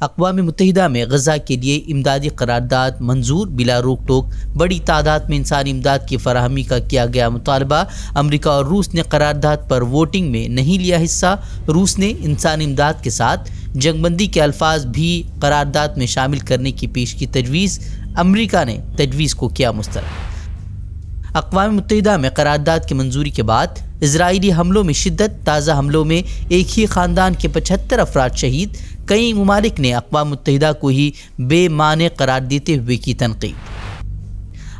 अक़वाम मुत्तहिदा में गज़ा के लिए इमदादी करारदाद मंजूर, बिला रोक टोक बड़ी तादाद में इंसानी इमदाद की फराहमी का किया गया मुतालबा। अमरीका और रूस ने करारदाद पर वोटिंग में नहीं लिया हिस्सा। रूस ने इंसानी इमदाद के साथ जंगबंदी के अल्फाज भी करारदाद में शामिल करने की पेश की तजवीज़। अमरीका ने तजवीज़ को किया मुस्तरद। अक़वाम मुत्तहिदा में करारदाद की मंजूरी के बाद इजराइली हमलों में शिद्दत। ताज़ा हमलों में एक ही ख़ानदान के 75 अफराद शहीद। कई ममालिक ने अक़वाम मुत्तहिदा को ही बेमाने करार देते हुए की तनक़ीद।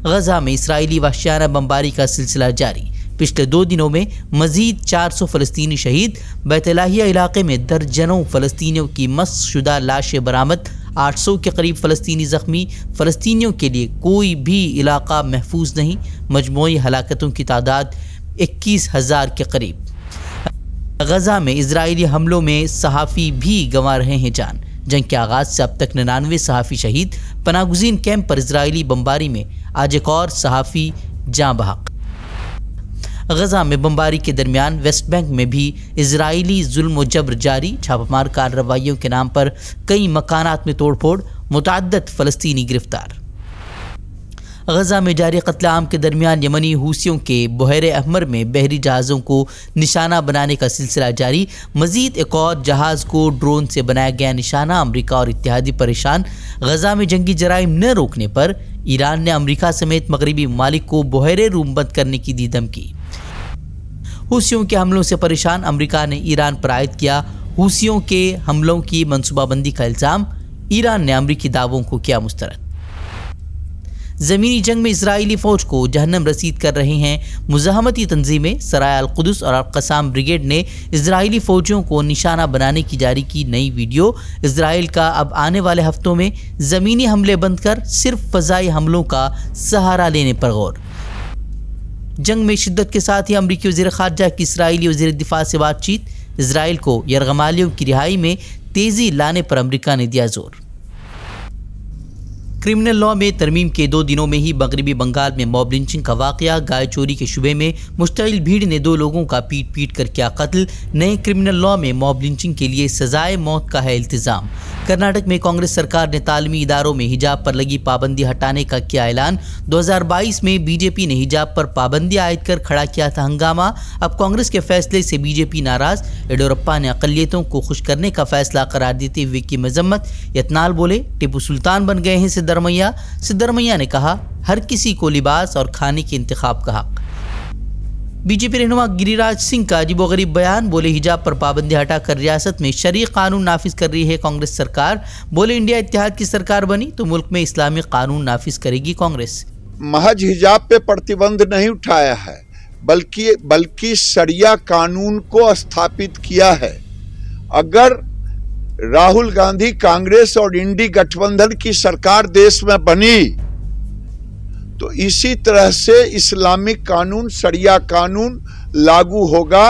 गज़ा में इसराइली वहशियाना बमबारी का सिलसिला जारी। पिछले 2 दिनों में मज़ीद 400 फ़लस्तीनी शहीद। बैतलाहिया इलाके में दर्जनों फ़लस्तीनियों की मस्क शुदा लाशें बरामद। 800 के करीब फ़लस्तीनी ज़ख्मी। फ़लस्तीनियों के लिए कोई भी इलाका महफूज नहीं। मजमूई हलाकतों की तादाद 21,000 के करीब। गज़ा में इजराइली हमलों में सहाफ़ी भी गंवा रहे हैं जान। जंग के आगाज़ से अब तक 99 सहाफ़ी शहीद। पनागुज़ीन कैंप पर इजराइली बमबारी में आज एक और सहाफ़ी जाँ बहक। गज़ा में बमबारी के दरमियान वेस्ट बैंक में भी इजराइली जुल्म व जबर जारी। छापामार कार्रवाइयों के नाम पर कई मकानात में तोड़फोड़। मुतअद्दिद फ़लस्तीनी गिरफ्तार। गज़ा में जारी क़त्ल-ए-आम के दरमियान यमनी हूसियों के बहरे अहमर में बहरी जहाज़ों को निशाना बनाने का सिलसिला जारी। मज़ीद एक और जहाज़ को ड्रोन से बनाया गया निशाना। अमरीका और इत्तेहादी परेशान। गज़ा में जंगी जराइम न रोकने पर ईरान ने अमरीका समेत मगरबी ममालिक को बहरे रूम बंद करने की दी धमकी। हूसियों के हमलों से परेशान। अमरीका ने ईरान पर आयद किया हूसियों के हमलों की मनसूबाबंदी का इल्ज़ाम। ईरान ने अमरीकी दावों को किया मुस्तरद। ज़मीनी जंग में इजराइली फ़ौज को जहन्नम रसीद कर रहे हैं मुज़ाहमती तंजीमें। सराय अल कुदस और अल क़साम ब्रिगेड ने इजराइली फ़ौजियों को निशाना बनाने की जारी की नई वीडियो। इजराइल का अब आने वाले हफ्तों में ज़मीनी हमले बंद कर सिर्फ फ़ज़ाई हमलों का सहारा लेने पर गौर। जंग में शिद्दत के साथ ही अमरीकी वज़ीर ख़ारजा की इसराइली वज़ीर दिफ़ा से बातचीत। इजराइल को यरगमालियों की रिहाई में तेज़ी लाने पर अमरीका ने दिया जोर। क्रिमिनल लॉ में तरमीम के 2 दिनों में ही मगरबी बंगाल में मॉब लिंचिंग का वाक़या। गाय चोरी के शुबे में मुश्तइल भीड़ ने 2 लोगों का पीट पीट कर किया कत्ल। नए क्रिमिनल लॉ में मॉब लिंचिंग के लिए सजाए मौत का है इल्तिज़ाम। कर्नाटक में कांग्रेस सरकार ने तालीमी इदारों में हिजाब पर लगी पाबंदी हटाने का किया ऐलान। 2022 में बीजेपी ने हिजाब पर पाबंदी आयद कर खड़ा किया था हंगामा। अब कांग्रेस के फैसले से बीजेपी नाराज़। येडियुरप्पा ने अक़लियतों को खुश करने का फैसला करार देते हुए की मजम्मत। यतनाल बोले टिप्पू सुल्तान बन गए हैं सिद्धरमैया ने कहा हर किसी को लिबास और खाने के इंतखाब का हक। बीजेपी रहनुमा गिरिराज सिंह का अजीबोगरीब बयान। बोले हिजाब पर पाबंदी हटाकर रियासत में शरई कानून नाफिज कर रही है कांग्रेस सरकार। बोले इंडिया इत्तेहाद की सरकार बनी तो मुल्क में इस्लामी कानून नाफिज करेगी कांग्रेस। महज हिजाब पे प्रतिबंध नहीं उठाया है बल्कि शरिया कानून को स्थापित किया है। अगर राहुल गांधी कांग्रेस और इंडी गठबंधन की सरकार देश में बनी तो इसी तरह से इस्लामिक कानून शरिया कानून लागू होगा।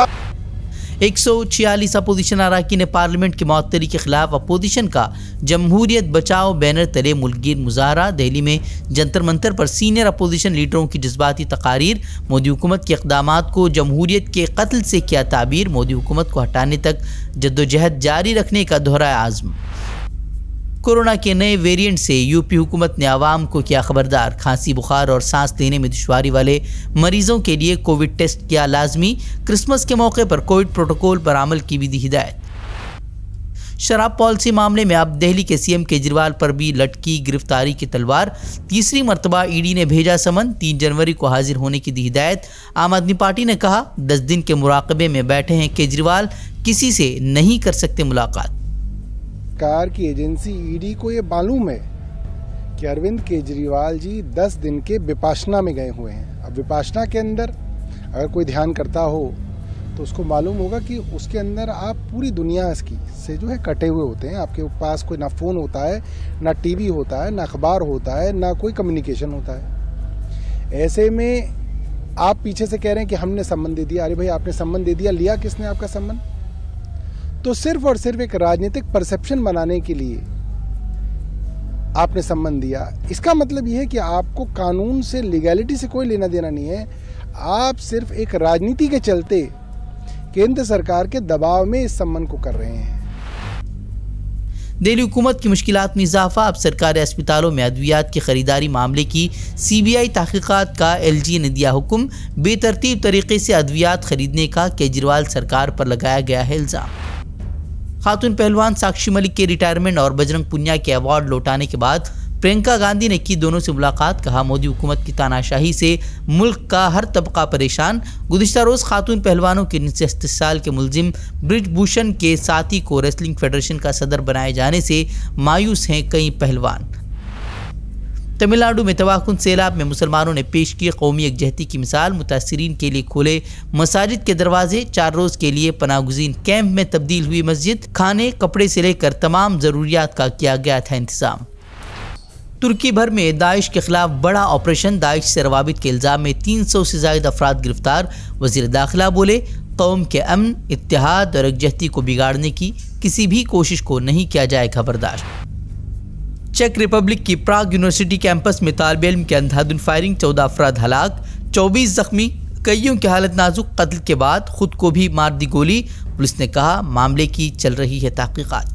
146 अपोजिशन अराकीन ने पार्लियामेंट की मअतली के खिलाफ अपोजिशन का जमहूरियत बचाओ बैनर तले मुल्कगीर मुजाहरा। दिल्ली में जंतर मंतर पर सीनियर अपोजिशन लीडरों की जज्बाती तकारीर। मोदी हुकूमत के इक़दामात को जमहूरियत के कत्ल से किया ताबीर। मोदी हुकूमत को हटाने तक जद्दोजहद जारी रखने का दोहराया आज़म। कोरोना के नए वेरिएंट से यूपी हुकूमत ने आवाम को किया खबरदार। खांसी बुखार और सांस लेने में दुश्वारी वाले मरीजों के लिए कोविड टेस्ट किया लाजमी। क्रिसमस के मौके पर कोविड प्रोटोकॉल पर अमल की भी दी हिदायत। शराब पॉलिसी मामले में अब दिल्ली के सीएम केजरीवाल पर भी लटकी गिरफ्तारी की तलवार। तीसरी मरतबा ईडी ने भेजा समन। 3 जनवरी को हाजिर होने की दी हिदायत। आम आदमी पार्टी ने कहा 10 दिन के मुराकबे में बैठे हैं केजरीवाल, किसी से नहीं कर सकते मुलाकात। सरकार की एजेंसी ईडी को ये मालूम है कि अरविंद केजरीवाल जी 10 दिन के विपाशना में गए हुए हैं। अब विपाशना के अंदर अगर कोई ध्यान करता हो तो उसको मालूम होगा कि उसके अंदर आप पूरी दुनिया से जो है कटे हुए होते हैं। आपके पास कोई ना फ़ोन होता है, ना टीवी होता है, ना अखबार होता है, ना कोई कम्युनिकेशन होता है। ऐसे में आप पीछे से कह रहे हैं कि हमने सम्मन दे दिया। अरे भाई आपने सम्मन दे दिया, लिया किसने आपका सम्मन? तो सिर्फ और सिर्फ एक राजनीतिक परसेप्शन बनाने के लिए आपने सम्मन दिया। इसका मतलब यह है कि आपको कानून से, लीगैलिटी से कोई लेना देना नहीं है। आप सिर्फ एक राजनीति के चलते केंद्र सरकार के दबाव में इस सम्मन को कर रहे हैं। दिल्ली हुकूमत की मुश्किलात में इजाफा, अब सरकारी अस्पतालों में अद्वियात की खरीदारी मामले की CBI तहकीकात का LG ने दिया हुक्म, बेतरतीब तरीके से अद्वियात खरीदने का केजरीवाल सरकार पर लगाया गया है इल्ज़ाम। खातून पहलवान साक्षी मलिक के रिटायरमेंट और बजरंग पुनिया के अवार्ड लौटाने के बाद प्रियंका गांधी ने की दोनों से मुलाकात, कहा मोदी हुकूमत की तानाशाही से मुल्क का हर तबका परेशान। गुज़िश्ता रोज़ खातून पहलवानों के 39 साल के मुलजिम ब्रिजभूषण के साथी को रेसलिंग फेडरेशन का सदर बनाए जाने से मायूस हैं कई पहलवान। तमिलनाडु में तबाहकुन सैलाब में मुसलमानों ने पेश की कौमी यकजहती की मिसाल, मुतासिरीन के लिए खोले मसाजिद के दरवाजे, 4 रोज़ के लिए पनागुज़ीन कैंप में तब्दील हुई मस्जिद, खाने कपड़े से लेकर तमाम ज़रूरियात का किया गया था इंतज़ाम। तुर्की भर में दाइश के खिलाफ बड़ा ऑपरेशन, दाइश से रवाबित के इल्ज़ाम में 300 से ज़ायद अफराद गिरफ्तार। वज़ीर दाखिला बोले कौम के अमन, इत्तेहाद और यकजहती को बिगाड़ने की किसी भी कोशिश को नहीं किया जाएगा बर्दाश्त। चेक रिपब्लिक की प्राग यूनिवर्सिटी कैंपस में तालिब इल्म के अंधाधुन फायरिंग, 14 अफराद हलाक, 24 जख्मी, कईयों की हालत नाजुक। कत्ल के बाद खुद को भी मार दी गोली, पुलिस ने कहा मामले की चल रही है तहकीकात।